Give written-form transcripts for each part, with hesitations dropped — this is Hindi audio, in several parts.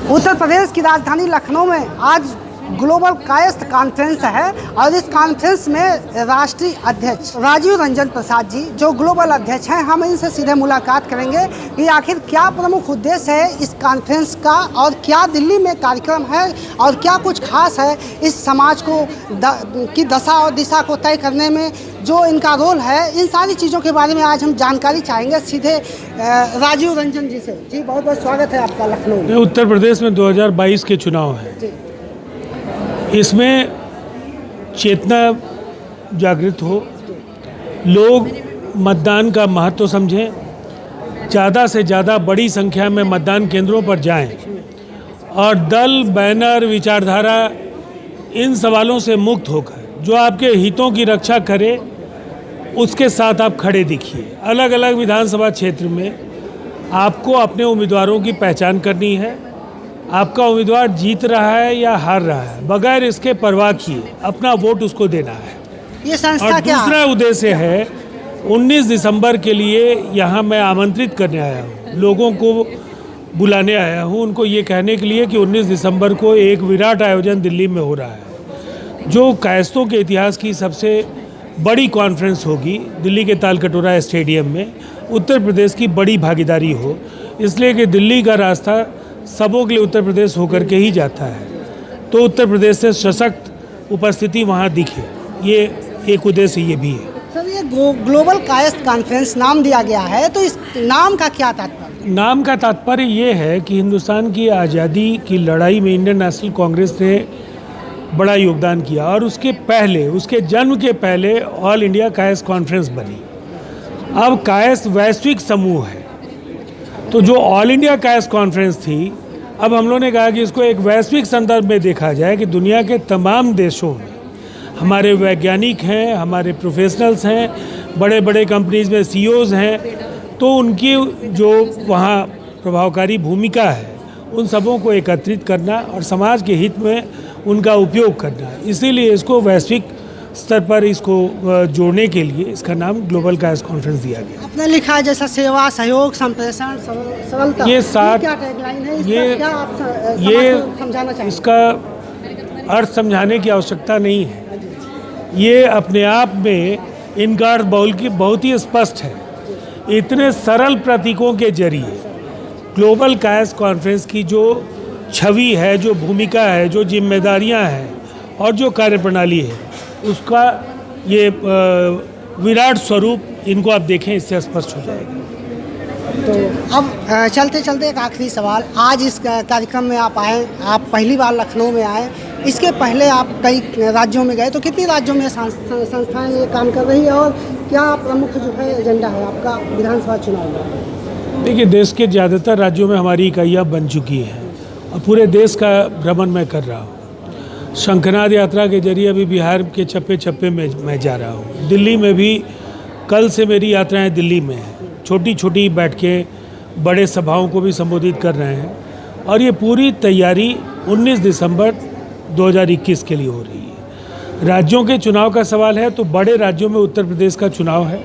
उत्तर प्रदेश की राजधानी लखनऊ में आज ग्लोबल कायस्थ कॉन्फ्रेंस है और इस कॉन्फ्रेंस में राष्ट्रीय अध्यक्ष राजीव रंजन प्रसाद जी जो ग्लोबल अध्यक्ष हैं, हम इनसे सीधे मुलाकात करेंगे कि आखिर क्या प्रमुख उद्देश्य है इस कॉन्फ्रेंस का और क्या दिल्ली में कार्यक्रम है और क्या कुछ खास है इस समाज को की दशा और दिशा को तय करने में जो इनका रोल है। इन सारी चीज़ों के बारे में आज हम जानकारी चाहेंगे सीधे राजीव रंजन जी से। जी बहुत बहुत स्वागत है आपका लखनऊ में। उत्तर प्रदेश में 2022 के चुनाव हैं, इसमें चेतना जागृत हो, लोग मतदान का महत्व समझें, ज़्यादा से ज़्यादा बड़ी संख्या में मतदान केंद्रों पर जाएं और दल, बैनर, विचारधारा इन सवालों से मुक्त होकर जो आपके हितों की रक्षा करे उसके साथ आप खड़े दिखिए। अलग अलग विधानसभा क्षेत्र में आपको अपने उम्मीदवारों की पहचान करनी है। आपका उम्मीदवार जीत रहा है या हार रहा है, बगैर इसके परवाह किए अपना वोट उसको देना है। ये संस्था और दूसरा उद्देश्य है 19 दिसंबर के लिए यहाँ मैं आमंत्रित करने आया हूँ, लोगों को बुलाने आया हूँ, उनको ये कहने के लिए कि 19 दिसंबर को एक विराट आयोजन दिल्ली में हो रहा है जो कायस्थों के इतिहास की सबसे बड़ी कॉन्फ्रेंस होगी। दिल्ली के तालकटोरा स्टेडियम में उत्तर प्रदेश की बड़ी भागीदारी हो, इसलिए कि दिल्ली का रास्ता सबों के लिए उत्तर प्रदेश होकर के ही जाता है, तो उत्तर प्रदेश से सशक्त उपस्थिति वहाँ दिखे, ये एक उद्देश्य ये भी है। सर, ये ग्लोबल कायस्थ कॉन्फ्रेंस नाम दिया गया है, तो इस नाम का क्या तात्पर्य? नाम का तात्पर्य ये है कि हिंदुस्तान की आज़ादी की लड़ाई में इंडियन नेशनल कांग्रेस ने बड़ा योगदान किया और उसके पहले, उसके जन्म के पहले ऑल इंडिया कायस्थ कॉन्फ्रेंस बनी। अब कायस्थ वैश्विक समूह है, तो जो ऑल इंडिया कायस्थ कॉन्फ्रेंस थी, अब हम लोगों ने कहा कि इसको एक वैश्विक संदर्भ में देखा जाए कि दुनिया के तमाम देशों में हमारे वैज्ञानिक हैं, हमारे प्रोफेशनल्स हैं, बड़े बड़े कंपनीज में सीईओज हैं, तो उनकी जो वहाँ प्रभावकारी भूमिका है उन सबों को एकत्रित करना और समाज के हित में उनका उपयोग करना। इसीलिए इसको वैश्विक स्तर पर इसको जोड़ने के लिए इसका नाम ग्लोबल कायस्थ कॉन्फ्रेंस दिया गया। आपने लिखा है जैसा सेवा, सहयोग, संप्रेषण, सरलता, ये सात, क्या टैगलाइन है, क्या आप समझाना चाहेंगे? इसका अर्थ समझाने की आवश्यकता नहीं है, ये अपने आप में इनका अर्थ बहुत ही स्पष्ट है। इतने सरल प्रतीकों के जरिए ग्लोबल कायस्थ कॉन्फ्रेंस की जो छवि है, जो भूमिका है, जो जिम्मेदारियां हैं और जो कार्यप्रणाली है, उसका ये विराट स्वरूप इनको आप देखें, इससे स्पष्ट हो जाएगा। तो अब चलते चलते एक आखिरी सवाल, आज इस कार्यक्रम में आप आए, आप पहली बार लखनऊ में आए, इसके पहले आप कई राज्यों में गए, तो कितनी राज्यों में संस्थाएं ये काम कर रही है और क्या प्रमुख जो है एजेंडा है आपका विधानसभा चुनाव में? देखिए, देश के ज़्यादातर राज्यों में हमारी इकाइयाँ बन चुकी हैं और पूरे देश का भ्रमण मैं कर रहा हूँ। शंखनाद यात्रा के जरिए अभी बिहार के चप्पे चप्पे में मैं जा रहा हूँ। दिल्ली में भी कल से मेरी यात्राएं दिल्ली में हैं, छोटी छोटी बैठकें, बड़े सभाओं को भी संबोधित कर रहे हैं और ये पूरी तैयारी 19 दिसंबर 2021 के लिए हो रही है। राज्यों के चुनाव का सवाल है तो बड़े राज्यों में उत्तर प्रदेश का चुनाव है।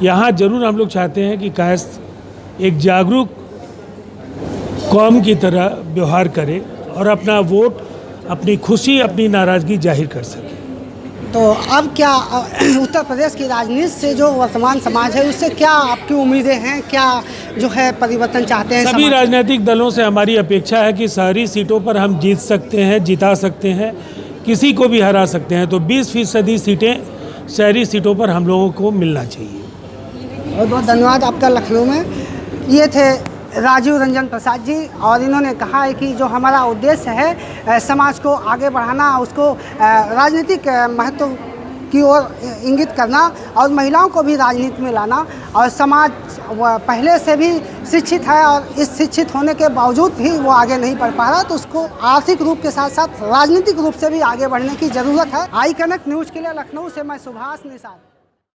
यहाँ जरूर हम लोग चाहते हैं कि कायस्थ एक जागरूक कौम की तरह व्यवहार करे और अपना वोट, अपनी खुशी, अपनी नाराज़गी जाहिर कर सके। तो अब क्या उत्तर प्रदेश की राजनीति से जो वर्तमान समाज है उससे क्या आपकी उम्मीदें हैं, क्या जो है परिवर्तन चाहते हैं? सभी राजनीतिक दलों से हमारी अपेक्षा है कि शहरी सीटों पर हम जीत सकते हैं, जिता सकते हैं, किसी को भी हरा सकते हैं, तो 20% सीटें शहरी सीटों पर हम लोगों को मिलना चाहिए। बहुत बहुत धन्यवाद आपका लखनऊ में। ये थे राजीव रंजन प्रसाद जी और इन्होंने कहा है कि जो हमारा उद्देश्य है समाज को आगे बढ़ाना, उसको राजनीतिक महत्व की ओर इंगित करना और महिलाओं को भी राजनीति में लाना, और समाज पहले से भी शिक्षित है और इस शिक्षित होने के बावजूद भी वो आगे नहीं बढ़ पा रहा, तो उसको आर्थिक रूप के साथ साथ राजनीतिक रूप से भी आगे बढ़ने की ज़रूरत है। आई कनेक्ट न्यूज़ के लिए लखनऊ से मैं सुभाष निषाद।